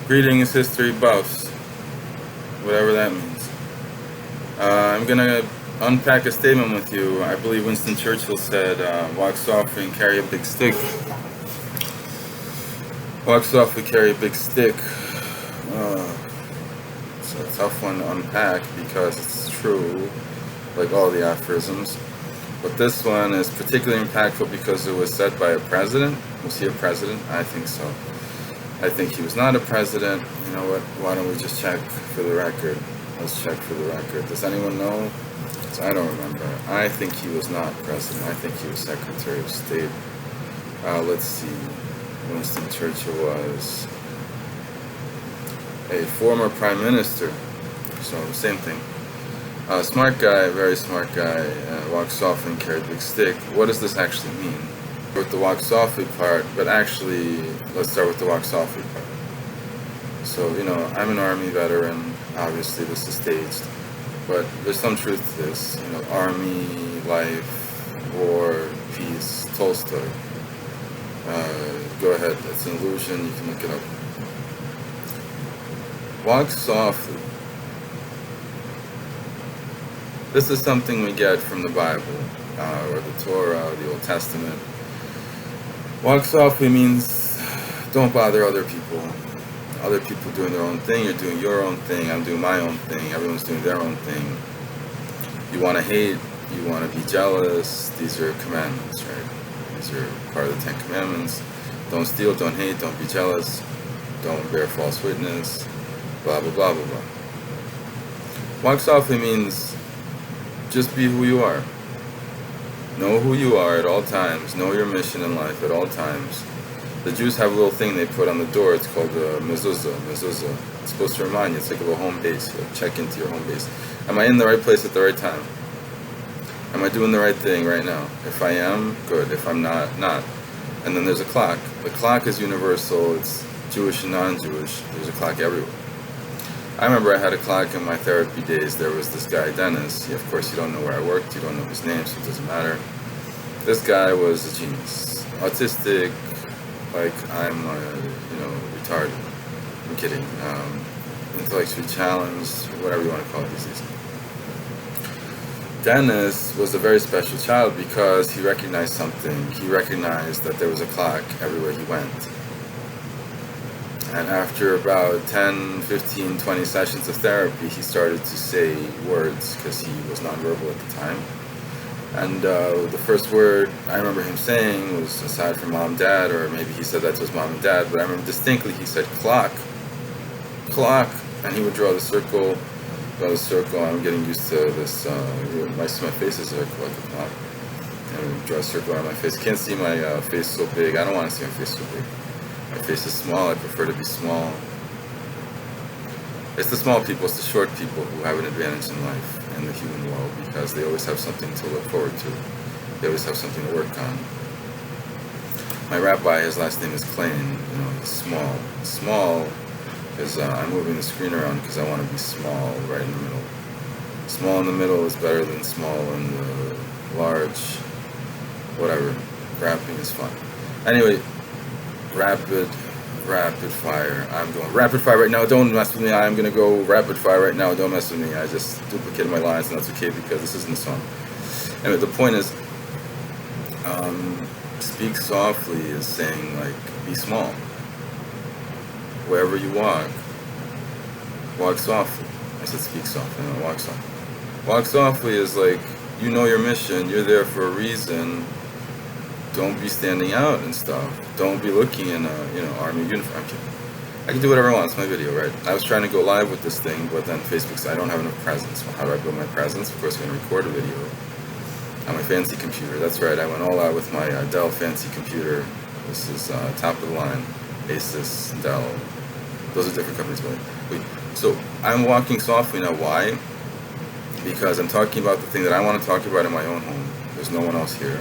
Greetings, history buffs, whatever that means. I'm gonna unpack a statement with you. I believe Winston Churchill said, walk softly and carry a big stick. Walk softly, carry a big stick. It's a tough one to unpack because it's true, like all the aphorisms. But this one is particularly impactful because it was said by a president. Was he a president? I think so. I think he was not a president. You know what? Why don't we just check for the record? Let's check for the record. Does anyone know? I don't remember. I think he was not president. I think he was Secretary of State. Let's see. Winston Churchill was a former prime minister. So, same thing. Smart guy, very smart guy. Walks softly and carries a big stick. What does this actually mean? With the walk softly part, but actually, let's start with the walk softly part. So, I'm an Army veteran. Obviously, this is staged. But there's some truth to this. Army, life, war, peace, Tolstoy. Go ahead. It's an illusion. You can look it up. Walk softly. This is something we get from the Bible, or the Torah, or the Old Testament. Walk softly means don't bother other people. Other people doing their own thing, you're doing your own thing, I'm doing my own thing, everyone's doing their own thing. You want to hate, you want to be jealous, these are commandments, right? These are part of the 10 Commandments. Don't steal, don't hate, don't be jealous, don't bear false witness, blah, blah, blah, blah, blah. Walk softly means just be who you are. Know who you are at all times. Know your mission in life at all times. The Jews have a little thing they put on the door. It's called a mezuzah. It's supposed to remind you. It's like a little home base. You check into your home base. Am I in the right place at the right time? Am I doing the right thing right now? If I am, good. If I'm not, not. And then there's a clock. The clock is universal. It's Jewish and non-Jewish. There's a clock everywhere. I remember I had a clock in my therapy days. There was this guy, Dennis. Of course, you don't know where I worked. You don't know his name, so it doesn't matter. This guy was a genius. Autistic, like I'm, retarded. I'm kidding. Intellectually challenged, whatever you want to call it these days. Dennis was a very special child because he recognized something. He recognized that there was a clock everywhere he went. And after about 10, 15, 20 sessions of therapy, he started to say words because he was nonverbal at the time. And the first word I remember him saying was, aside from mom, dad, or maybe he said that to his mom and dad, but I remember distinctly he said clock, clock, and he would draw the circle, I'm getting used to this, my face is like a clock, and he would draw a circle around my face. You can't see my face so big. I don't want to see my face so big. My face is small. I prefer to be small. It's the small people, it's the short people who have an advantage in life, in the human world, because they always have something to look forward to. They always have something to work on. My rabbi, his last name is Klein. He's small. Small, because I'm moving the screen around because I want to be small right in the middle. Small in the middle is better than small in the large, whatever. Rapping is fun. Anyway, rapid fire. I'm going rapid fire right now. Don't mess with me. I'm going to go rapid fire right now. Don't mess with me. I just duplicated my lines, and that's okay because this isn't a song. Anyway, the point is, speak softly is saying, like, be small. Wherever you walk softly. I said speak softly, no, walk softly. Walk softly is like, you know your mission. You're there for a reason. Don't be standing out and stuff. Don't be looking in a, army uniform. I'm kidding. I can do whatever I want. It's my video, right? I was trying to go live with this thing, but then Facebook said I don't have enough presence. Well, how do I build my presence? Of course, I'm going to record a video on my fancy computer. That's right. I went all out with my Dell fancy computer. This is top of the line. Asus, Dell. Those are different companies, but wait. So I'm walking softly now. Why? Because I'm talking about the thing that I want to talk about in my own home. There's no one else here.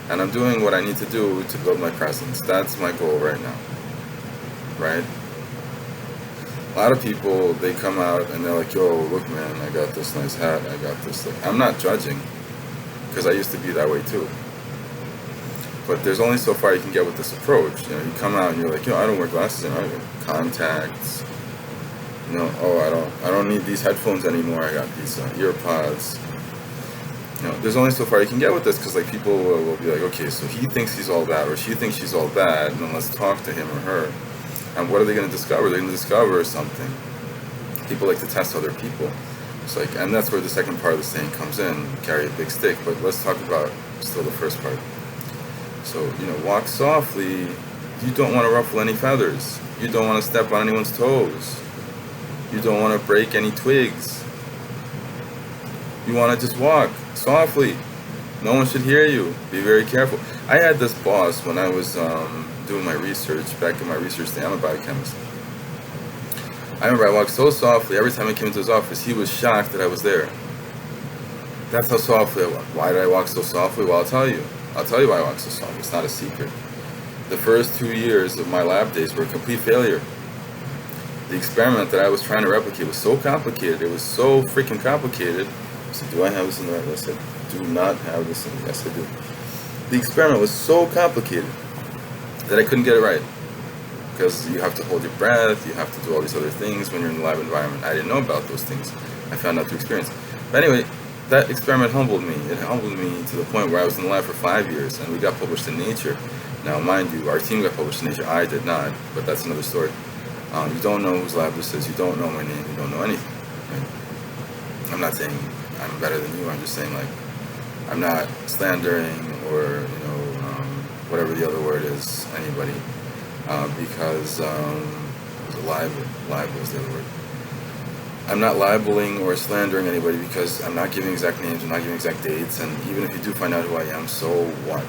And I'm doing what I need to do to build my presence. That's my goal right now. Right? A lot of people, they come out and they're like, yo, look man, I got this nice hat, I got this thing. I'm not judging, because I used to be that way too. But there's only so far you can get with this approach. You know, you come out and you're like, I don't wear glasses anymore. I got contacts. I don't need these headphones anymore. I got these earpods. There's only so far you can get with this, because like people will be like, okay, so he thinks he's all that, or she thinks she's all that, and then let's talk to him or her. And what are they going to discover? They're going to discover something. People like to test other people. It's like, and that's where the second part of the saying comes in: carry a big stick. But let's talk about still the first part. So walk softly. You don't want to ruffle any feathers. You don't want to step on anyone's toes. You don't want to break any twigs. You want to just walk softly. No one should hear you. Be very careful. I had this boss when I was doing my research, back in my research day. I'm a biochemist. I remember I walked so softly. Every time I came into his office, he was shocked that I was there. That's how softly I walked. Why did I walk so softly? Well, I'll tell you. I'll tell you why I walked so softly. It's not a secret. The first 2 years of my lab days were a complete failure. The experiment that I was trying to replicate was so complicated. It was so freaking complicated. I said, do I have this in the right list? I do not have this in the yes, I do. The experiment was so complicated that I couldn't get it right. Because you have to hold your breath, you have to do all these other things when you're in the lab environment. I didn't know about those things. I found out through experience. But anyway, that experiment humbled me. It humbled me to the point where I was in the lab for 5 years, and we got published in Nature. Now, mind you, our team got published in Nature. I did not, but that's another story. You don't know whose lab this is. You don't know my name. You don't know anything. Right? I'm not saying I'm better than you. I'm just saying, like, I'm not slandering or, whatever the other word is, anybody. Because libel is the other word. I'm not libeling or slandering anybody, because I'm not giving exact names, I'm not giving exact dates, and even if you do find out who I am, so what?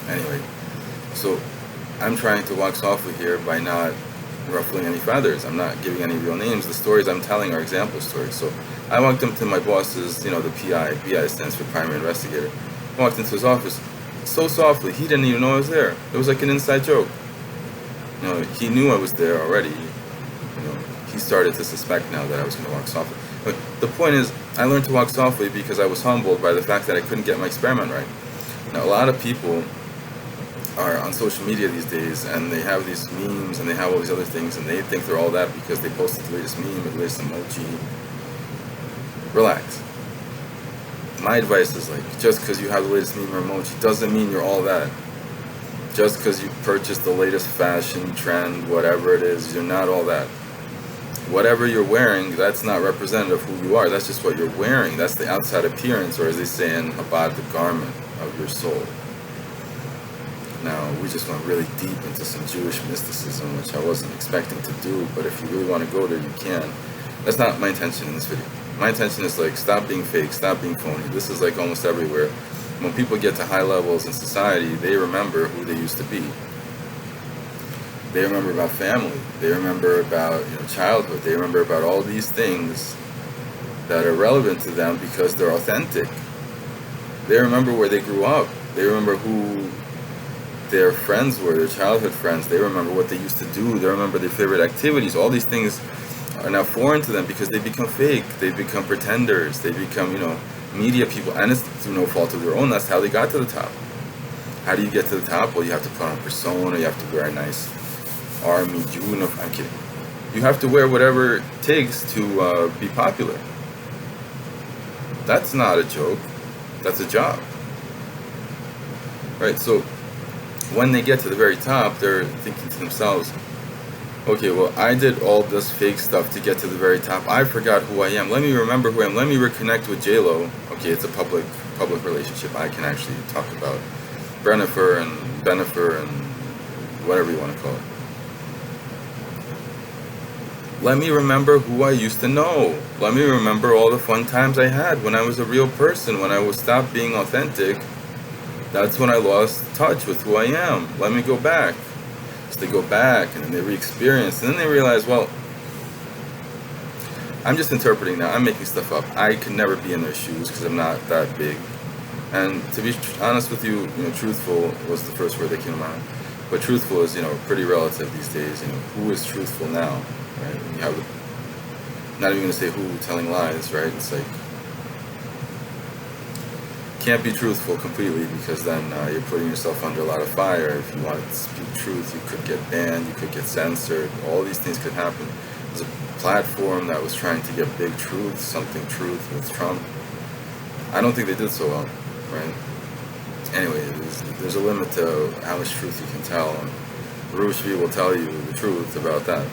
Anyway, so I'm trying to walk softly here by not ruffling any feathers. I'm not giving any real names. The stories I'm telling are example stories. So I walked up to my boss's, the PI. PI stands for primary investigator. I walked into his office so softly, he didn't even know I was there. It was like an inside joke. He knew I was there already. He started to suspect now that I was going to walk softly. But the point is, I learned to walk softly because I was humbled by the fact that I couldn't get my experiment right. Now, a lot of people are on social media these days, and they have these memes, and they have all these other things, and they think they're all that because they posted the latest meme or the latest emoji. Relax. My advice is, like, just because you have the latest meme or emoji doesn't mean you're all that. Just because you purchased the latest fashion trend, whatever it is, you're not all that. Whatever you're wearing, that's not representative of who you are. That's just what you're wearing. That's the outside appearance, or as they say in Chabad, the garment of your soul. Now, we just went really deep into some Jewish mysticism, which I wasn't expecting to do, but if you really want to go there, you can. That's not my intention in this video. My intention is, like, stop being fake, stop being phony. This is like almost everywhere. When people get to high levels in society, they remember who they used to be. They remember about family. They remember about childhood. They remember about all these things that are relevant to them because they're authentic. They remember where they grew up. They remember who their friends were, their childhood friends. They remember what they used to do. They remember their favorite activities. All these things are now foreign to them because they become fake. They become pretenders. They become, media people. And it's through no fault of their own. That's how they got to the top. How do you get to the top? Well, you have to put on a persona. You have to wear a nice army uniform. I'm kidding. You have to wear whatever it takes to be popular. That's not a joke. That's a job. Right? So when they get to the very top, they're thinking to themselves, okay, well, I did all this fake stuff to get to the very top. I forgot who I am. Let me remember who I am. Let me reconnect with J-Lo. Okay, it's a public relationship. I can actually talk about Brennifer and Benifer and whatever you want to call it. Let me remember who I used to know. Let me remember all the fun times I had when I was a real person, when I was stopped being authentic. That's when I lost touch with who I am. Let me go back. So they go back and then they re-experience, and then they realize, well, I'm just interpreting now. I'm making stuff up. I can never be in their shoes because I'm not that big. And to be honest with you, truthful was the first word that came to mind. But truthful is, pretty relative these days. Who is truthful now? Right? You have, not even going to say who telling lies, right? It's like, can't be truthful completely, because then you're putting yourself under a lot of fire. If you wanted to speak truth, you could get banned, you could get censored, all these things could happen. There's a platform that was trying to get big truth, something truth with Trump. I don't think they did so well, right? Anyway, there's a limit to how much truth you can tell, and Rushvi will tell you the truth about that.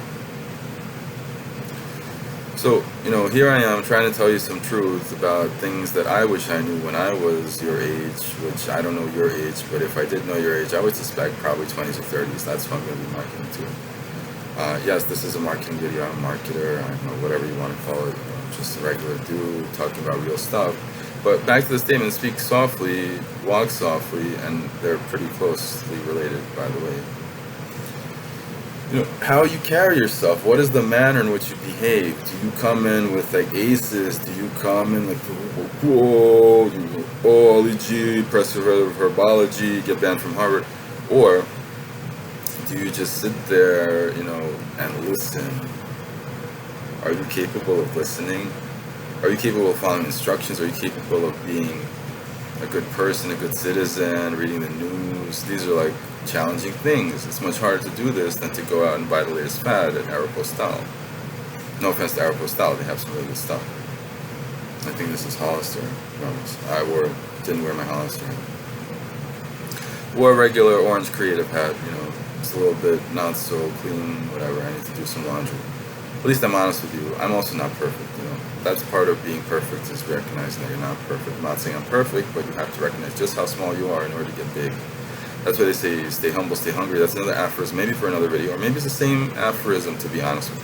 So, here I am trying to tell you some truth about things that I wish I knew when I was your age, which I don't know your age, but if I did know your age, I would suspect probably 20s or 30s. That's what I'm going to be marketing to. Yes, this is a marketing video. I'm a marketer, I don't know, whatever you want to call it, just a regular dude talking about real stuff. But back to the statement, speak softly, walk softly, and they're pretty closely related, by the way. How you carry yourself, what is the manner in which you behave? Do you come in with like aces? Do you come in like, whoa, Ali G, preservative herbology, get banned from Harvard? Or do you just sit there, and listen? Are you capable of listening? Are you capable of following instructions? Are you capable of being a good person, a good citizen, reading the news? These are like challenging things. It's much harder to do this than to go out and buy the latest fad at Aeropostale. No offense to Aeropostale, they have some really good stuff. I think this is Hollister. I didn't wear my Hollister. Wore a regular orange creative hat, it's a little bit not so clean, whatever. I need to do some laundry. At least I'm honest with you. I'm also not perfect, That's part of being perfect, is recognizing that you're not perfect. I'm not saying I'm perfect, but you have to recognize just how small you are in order to get big. That's why they say, stay humble, stay hungry. That's another aphorism, maybe for another video, or maybe it's the same aphorism, to be honest with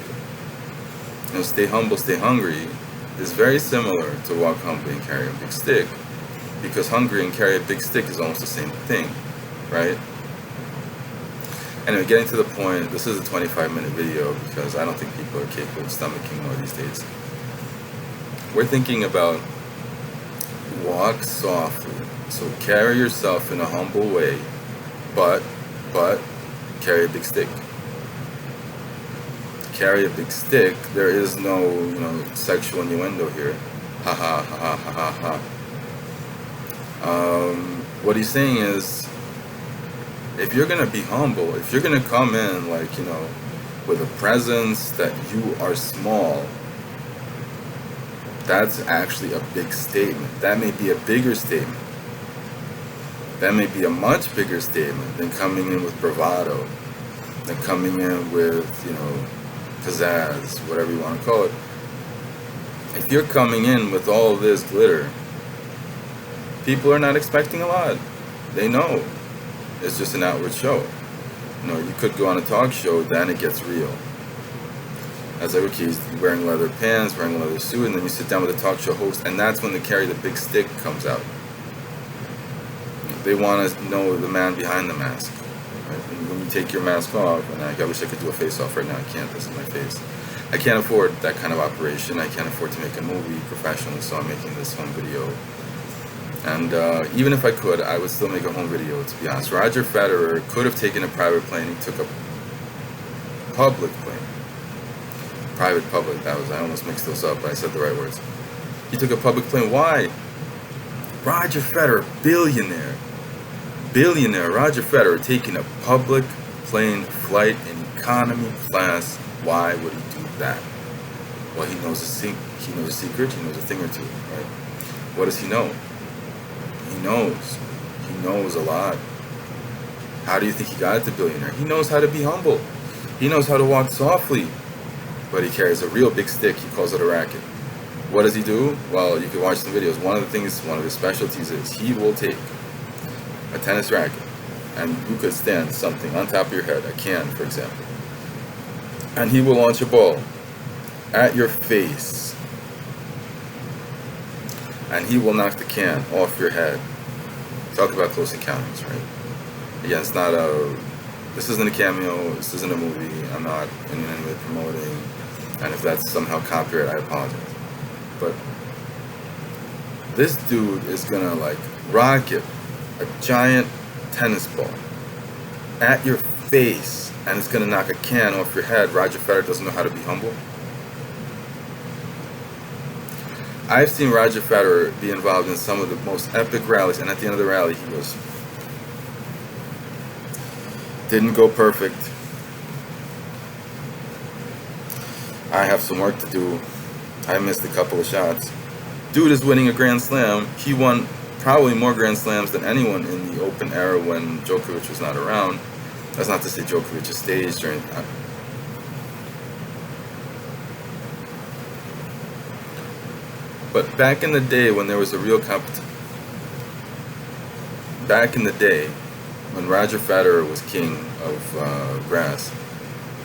you. Stay humble, stay hungry is very similar to walk humbly and carry a big stick, because hungry and carry a big stick is almost the same thing, right? Anyway, getting to the point, this is a 25-minute video because I don't think people are capable of stomaching more these days. We're thinking about walk softly. So carry yourself in a humble way, but carry a big stick. Carry a big stick. There is no, sexual innuendo here. Ha ha ha ha ha ha. What he's saying is, if you're gonna be humble, if you're gonna come in like, with a presence that you are small, that's actually a big statement. That may be a bigger statement. That may be a much bigger statement than coming in with bravado, than coming in with, pizzazz, whatever you want to call it. If you're coming in with all of this glitter, people are not expecting a lot. They know. It's just an outward show. You could go on a talk show, then it gets real. As like, okay, he's wearing leather pants, wearing a leather suit, and then you sit down with a talk show host, and that's when the carry the big stick comes out. They want to know the man behind the mask. Right? When you take your mask off, and I wish I could do a face-off right now, I can't, this is my face. I can't afford that kind of operation. I can't afford to make a movie professionally, so I'm making this home video. And even if I could, I would still make a home video, to be honest. Roger Federer could have taken a private plane. He took a public plane. Private, public, I almost mixed those up, but I said the right words. He took a public plane. Why? Roger Federer, billionaire. Billionaire Roger Federer taking a public plane flight in economy class. Why would he do that? Well, he knows a secret, he knows a thing or two, right? What does he know? He knows a lot. How do you think he got to billionaire? He knows how to be humble. He knows how to walk softly, but he carries a real big stick. He calls it a racket. What does he do? Well, you can watch the videos. One of his specialties is he will take a tennis racket, and you could stand something on top of your head, a can, for example, and he will launch a ball at your face, and he will knock the can off your head. Talk about close encounters, right? Again, this isn't a cameo, this isn't a movie, I'm not in any way promoting, and if that's somehow copyright, I apologize. But this dude is gonna rocket a giant tennis ball at your face, and it's gonna knock a can off your head. Roger Federer doesn't know how to be humble. I've seen Roger Federer be involved in some of the most epic rallies, and at the end of the rally, he goes, didn't go perfect. I have some work to do. I missed a couple of shots. Dude is winning a Grand Slam. He won probably more Grand Slams than anyone in the Open era when Djokovic was not around. That's not to say Djokovic is staged or anything. But back in the day when there was a real competition, back in the day when Roger Federer was king of grass,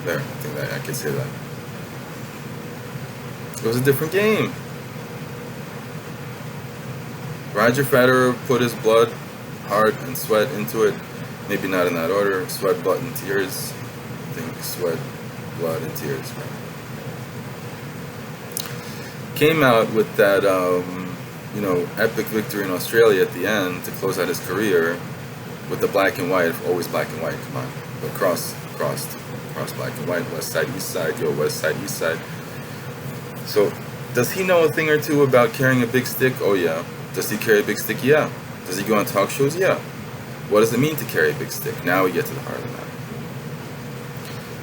there, I think that I can say that. It was a different game. Roger Federer put his blood, heart, and sweat into it. Maybe not in that order. Sweat, blood, and tears. I think sweat, blood, and tears. Came out with that, epic victory in Australia at the end to close out his career with the black and white. Always black and white. Come on, but cross black and white. West side, east side. Yo, west side, east side. So, does he know a thing or two about carrying a big stick? Oh yeah. Does he carry a big stick? Yeah. Does he go on talk shows? Yeah. What does it mean to carry a big stick? Now we get to the heart of the matter.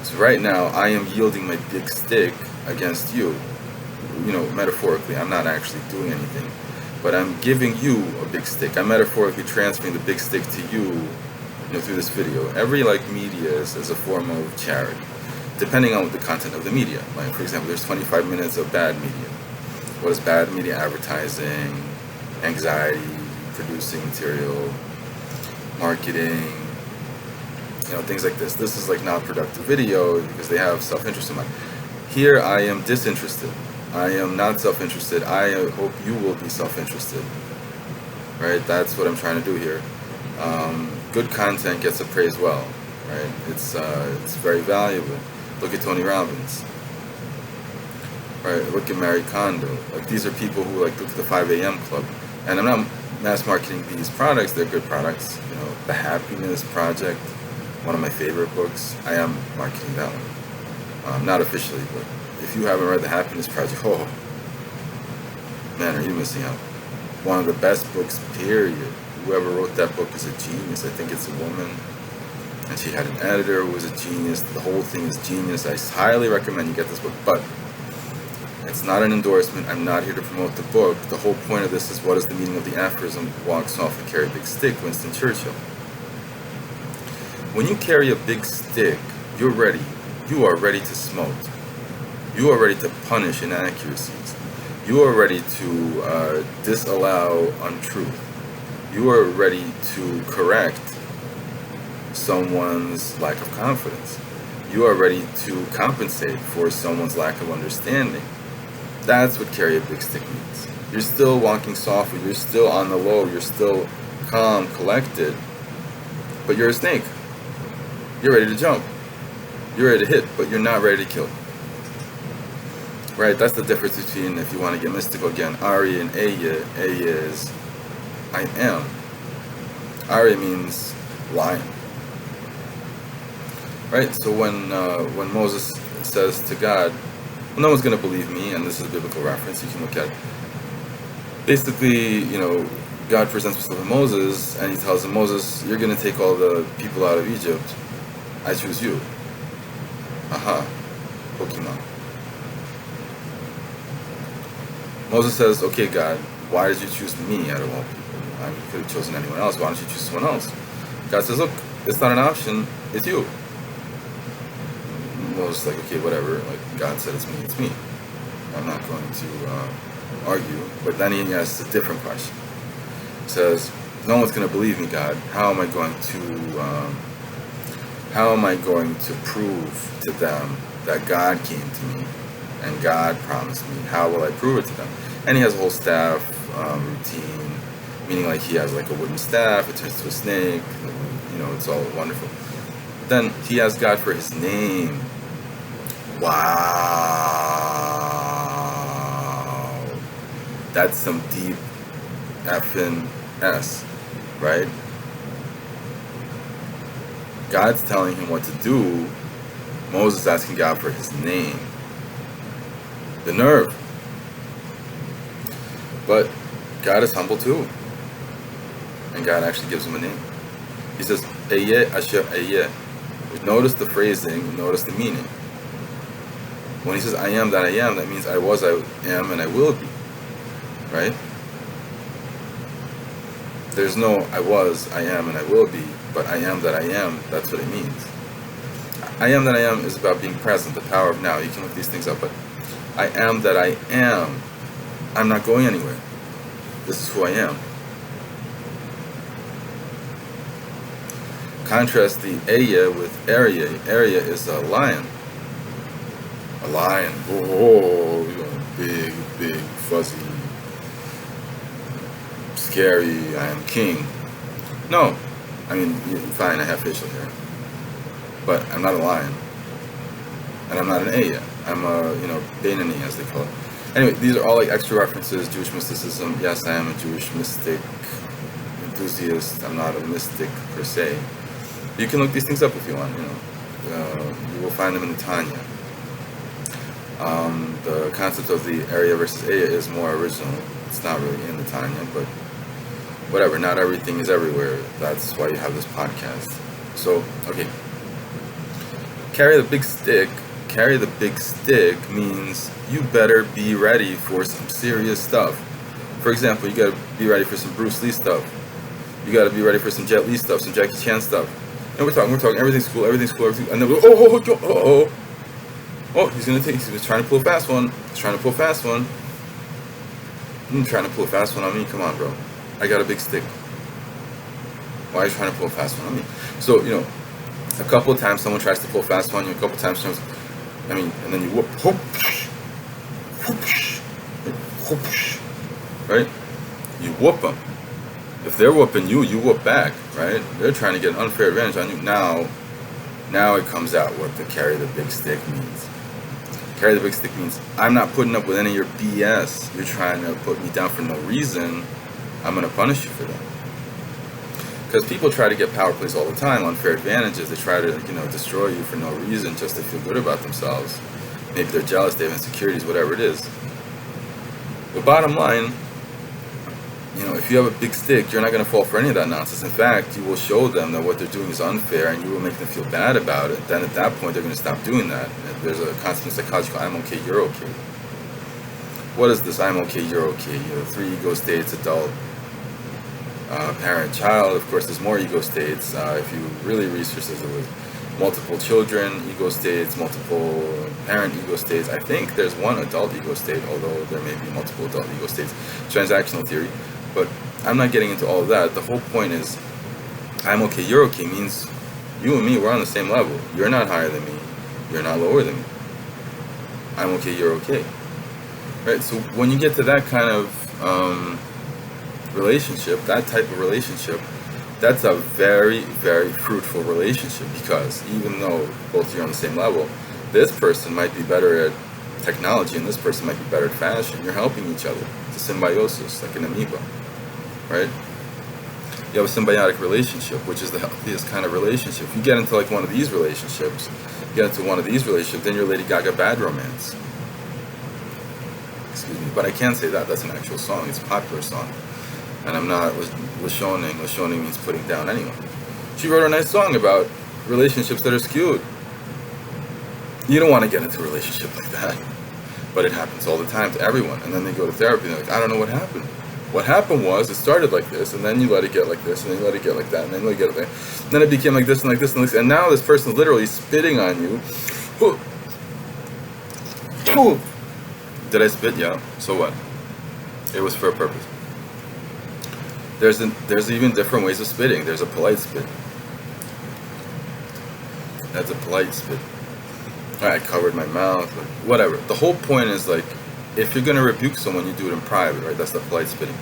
So right now, I am yielding my big stick against you. Metaphorically, I'm not actually doing anything, but I'm giving you a big stick. I'm metaphorically transferring the big stick to you, through this video. Every media is a form of charity, depending on the content of the media. Like, for example, there's 25 minutes of bad media. What is bad media? Advertising, anxiety, producing material, marketing, things like this. This is not productive video because they have self-interest in mind. Here I am disinterested. I am not self-interested. I hope you will be self-interested. Right? That's what I'm trying to do here. Good content gets appraised well. Right? It's very valuable. Look at Tony Robbins. Right? Look at Marie Kondo. These are people who look at the 5 a.m. club. And I'm not mass marketing these products. They're good products. The Happiness Project, one of my favorite books. I am marketing that one. Not officially, but if you haven't read The Happiness Project, oh, man, are you missing out. One of the best books, period. Whoever wrote that book is a genius. I think it's a woman. And she had an editor who was a genius. The whole thing is genius. I highly recommend you get this book. But it's not an endorsement. I'm not here to promote the book. The whole point of this is, what is the meaning of the aphorism, walk soft and carry a big stick, Winston Churchill. When you carry a big stick, you're ready. You are ready to smoke. You are ready to punish inaccuracies. You are ready to disallow untruth. You are ready to correct someone's lack of confidence. You are ready to compensate for someone's lack of understanding. That's what carry a big stick means. You're still walking softly. You're still on the low. You're still calm, collected. But you're a snake. You're ready to jump. You're ready to hit, but you're not ready to kill. Right? That's the difference between, if you want to get mystical again, Arya and Aya. Aya is I am. Arya means lion. Right? So when Moses says to God, well, no one's going to believe me, and this is a biblical reference, you can look at it. Basically, God presents himself to Moses, and he tells him, Moses, you're going to take all the people out of Egypt. I choose you. Aha. Pokemon. Moses says, okay, God, why did you choose me out of all people? You could have chosen anyone else. Why don't you choose someone else? God says, look, it's not an option. It's you. Moses is like, okay, whatever. God said it's me. I'm not going to argue. But then he asks a different question. He says, no one's going to believe me, God. How am I going to prove to them that God came to me and God promised me? How will I prove it to them? And he has a whole staff routine, meaning he has a wooden staff, it turns to a snake, it's all wonderful. Then he asks God for his name. Wow. That's some deep effing S, right? God's telling him what to do. Moses asking God for his name. The nerve. But God is humble too. And God actually gives him a name. He says, Eyeh Asher Eyeh. Notice the phrasing, notice the meaning. When he says, I am that I am, that means I was, I am, and I will be. Right? There's no I was, I am, and I will be, but I am that I am, that's what it means. I am that I am is about being present, the power of now. You can look these things up, but I am that I am. I'm not going anywhere. This is who I am. Contrast the Eyeh with Aryeh. Aryeh is a lion. A lion. Oh, you know, big, big, fuzzy, scary, I am king. No. I mean, fine, I have facial hair. But I'm not a lion. And I'm not an Eyeh. I'm a, Beinoni, as they call it. Anyway, these are all like extra references, Jewish mysticism. Yes, I am a Jewish mystic enthusiast. I'm not a mystic per se. You can look these things up if you want, you will find them in the Tanya. The concept of the Aryeh versus Eyeh is more original. It's not really in the Tanya, but whatever, not everything is everywhere. That's why you have this podcast. So, okay. Carry the big stick. Carry the big stick means you better be ready for some serious stuff. For example, you gotta be ready for some Bruce Lee stuff. You gotta be ready for some Jet Li stuff, some Jackie Chan stuff. And we're talking, everything's cool, and then he was trying to pull a fast one. He's trying to pull a fast one. You're trying to pull a fast one on me? Come on, bro. I got a big stick. Why are you trying to pull a fast one on me? So, a couple of times someone tries to pull a fast one on you, a couple of times, and then you whoop, right? You whoop them. If they're whooping you, you whoop back, right? They're trying to get an unfair advantage on you. Now it comes out what the carry the big stick means. Carry the big stick means I'm not putting up with any of your BS. You're trying to put me down for no reason. I'm going to punish you for that. Because people try to get power plays all the time, unfair advantages. They try to, destroy you for no reason, just to feel good about themselves. Maybe they're jealous, they have insecurities, whatever it is. But bottom line, if you have a big stick, you're not going to fall for any of that nonsense. In fact, you will show them that what they're doing is unfair, and you will make them feel bad about it. Then at that point, they're going to stop doing that. There's a concept in psychology called I'm okay, you're okay. What is this I'm okay, you're okay? 3 ego states, adult, parent, child. Of course, there's more ego states. If you really research this, there was multiple children ego states, multiple parent ego states. I think there's one adult ego state, although there may be multiple adult ego states. Transactional theory. But I'm not getting into all of that. The whole point is, I'm okay, you're okay means you and me, we're on the same level. You're not higher than me. You're not lower than me. I'm okay, you're okay. Right? So when you get to that kind of relationship, that type of relationship, that's a very, very fruitful relationship, because even though both you're on the same level, this person might be better at technology and this person might be better at fashion. You're helping each other. It's a symbiosis, like an amoeba, right? You have a symbiotic relationship, which is the healthiest kind of relationship. If you get into like one of these relationships, then you're Lady Gaga Bad Romance. Excuse me, but I can't say that. That's an actual song. It's a popular song. And I'm not Lashoning. Lashoning means putting down anyone. She wrote a nice song about relationships that are skewed. You don't want to get into a relationship like that. But it happens all the time to everyone. And then they go to therapy and they're like, I don't know what happened. What happened was, it started like this, and then you let it get like this, and then you let it get like that, and then you let it get like that. And then it became like this, and like this, and like this. And now this person's literally spitting on you. Did I spit? Yeah. So what? It was for a purpose. There's even different ways of spitting. There's a polite spit. That's a polite spit. I covered my mouth, but whatever. The whole point is, like, if you're going to rebuke someone, you do it in private, right? That's the polite spitting.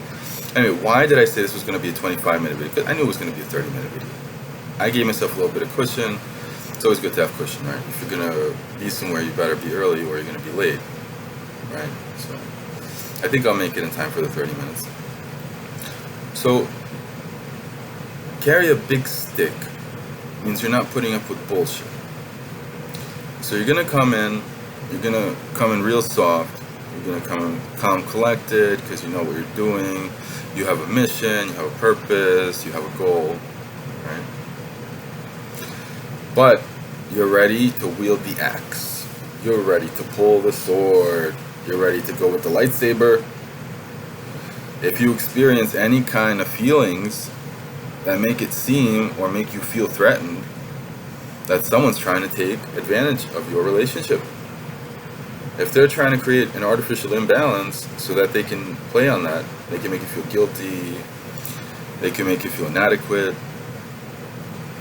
Anyway, why did I say this was going to be a 25-minute video? Because I knew it was going to be a 30-minute video. I gave myself a little bit of cushion. It's always good to have cushion, right? If you're going to be somewhere, you better be early or you're going to be late, right? So I think I'll make it in time for the 30 minutes. So carry a big stick means you're not putting up with bullshit. So you're going to come in real soft, You're going to come calm, collected, because you know what you're doing. You have a mission, you have a purpose, you have a goal, right? But you're ready to wield the axe. You're ready to pull the sword. You're ready to go with the lightsaber. If you experience any kind of feelings that make it seem or make you feel threatened, that someone's trying to take advantage of your relationship. If they're trying to create an artificial imbalance so that they can play on that, they can make you feel guilty, they can make you feel inadequate,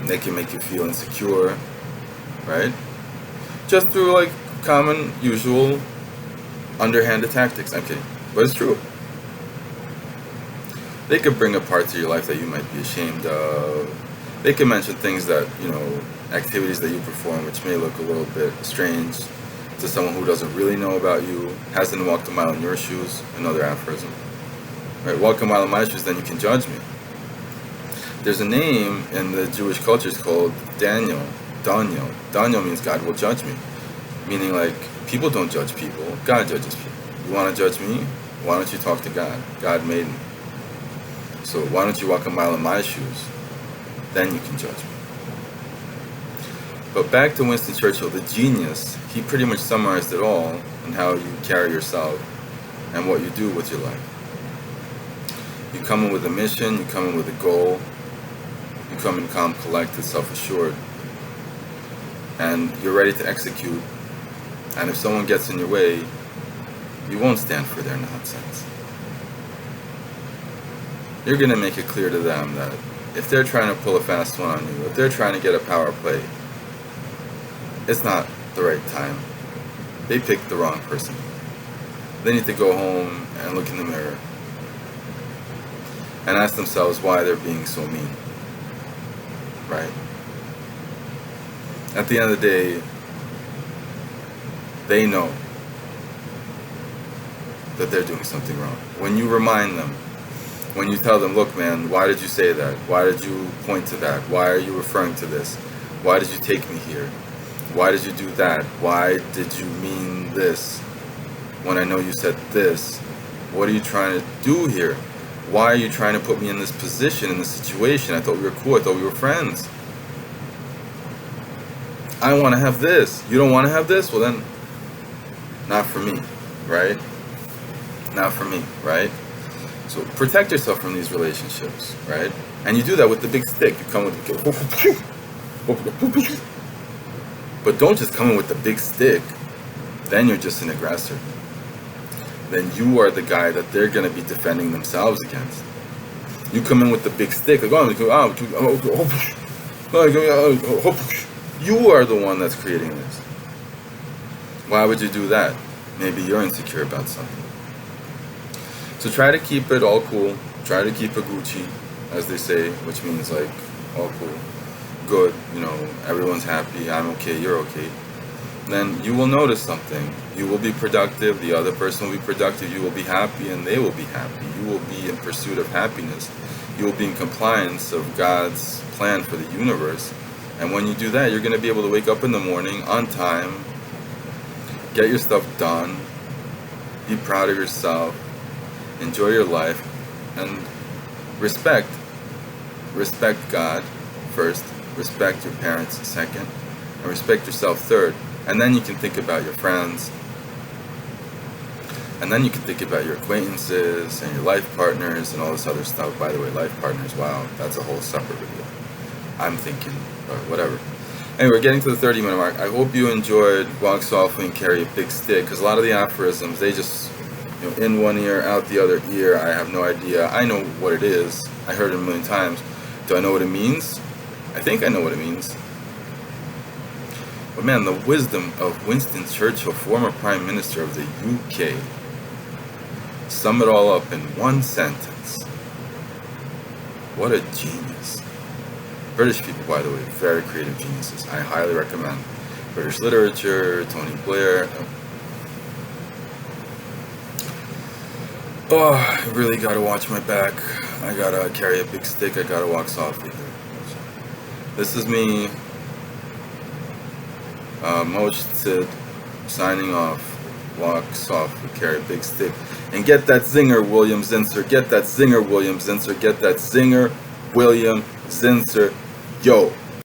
they can make you feel insecure, right? Just through like common, usual, underhanded tactics. I'm kidding, but it's true. They could bring up parts of your life that you might be ashamed of. They can mention things that, activities that you perform which may look a little bit strange to someone who doesn't really know about you, hasn't walked a mile in your shoes, another aphorism. Right, walk a mile in my shoes, then you can judge me. There's a name in the Jewish culture, it's called Daniel. Daniel means God will judge me. Meaning like, people don't judge people, God judges people. You want to judge me? Why don't you talk to God? God made me. So why don't you walk a mile in my shoes? Then you can judge me. But back to Winston Churchill, the genius, he pretty much summarized it all in how you carry yourself and what you do with your life. You come in with a mission, you come in with a goal, you come in calm, collected, self-assured, and you're ready to execute. And if someone gets in your way, you won't stand for their nonsense. You're going to make it clear to them that if they're trying to pull a fast one on you, if they're trying to get a power play, it's not the right time. They picked the wrong person. They need to go home and look in the mirror and ask themselves why they're being so mean. Right? At the end of the day, they know that they're doing something wrong. When you remind them, when you tell them, look man, why did you say that? Why did you point to that? Why are you referring to this? Why did you take me here? Why did you do that? Why did you mean this? When I know you said this, what are you trying to do here? Why are you trying to put me in this position, in this situation? I thought we were cool, I thought we were friends. I want to have this. You don't want to have this? Well then, not for me, right? Not for me, right? So protect yourself from these relationships, right? And you do that with the big stick. You come with the... But don't just come in with the big stick. Then you're just an aggressor. Then you are the guy that they're going to be defending themselves against. You come in with the big stick, like, you are the one that's creating this. Why would you do that? Maybe you're insecure about something. So try to keep it all cool. Try to keep it Gucci, as they say, which means like all cool, good, everyone's happy, I'm okay, you're okay. Then you will notice something. You will be productive, the other person will be productive, you will be happy, and they will be happy. You will be in pursuit of happiness. You will be in compliance of God's plan for the universe. And when you do that, you're going to be able to wake up in the morning on time, get your stuff done, be proud of yourself, enjoy your life, and respect God first, respect your parents second, and respect yourself third. And then you can think about your friends, and then you can think about your acquaintances and your life partners and all this other stuff. By the way, life partners, wow, that's a whole separate video. I'm thinking, whatever. Anyway, getting to the 30-minute mark. I hope you enjoyed Walk Softly and Carry a Big Stick, because a lot of the aphorisms, they just, in one ear, out the other ear. I have no idea. I know what it is. I heard it a million times. Do I know what it means? I think I know what it means. But man, the wisdom of Winston Churchill, former Prime Minister of the UK, sum it all up in one sentence. What a genius. British people, by the way, very creative geniuses. I highly recommend British literature, Tony Blair. Oh, I really gotta watch my back. I gotta carry a big stick. I gotta walk softly here. This is me, Moj Sid, signing off. walk softly, carry a big stick. And get that zinger, William Zinsser. Get that zinger, William Zinsser. Get that zinger, William Zinsser. Yo.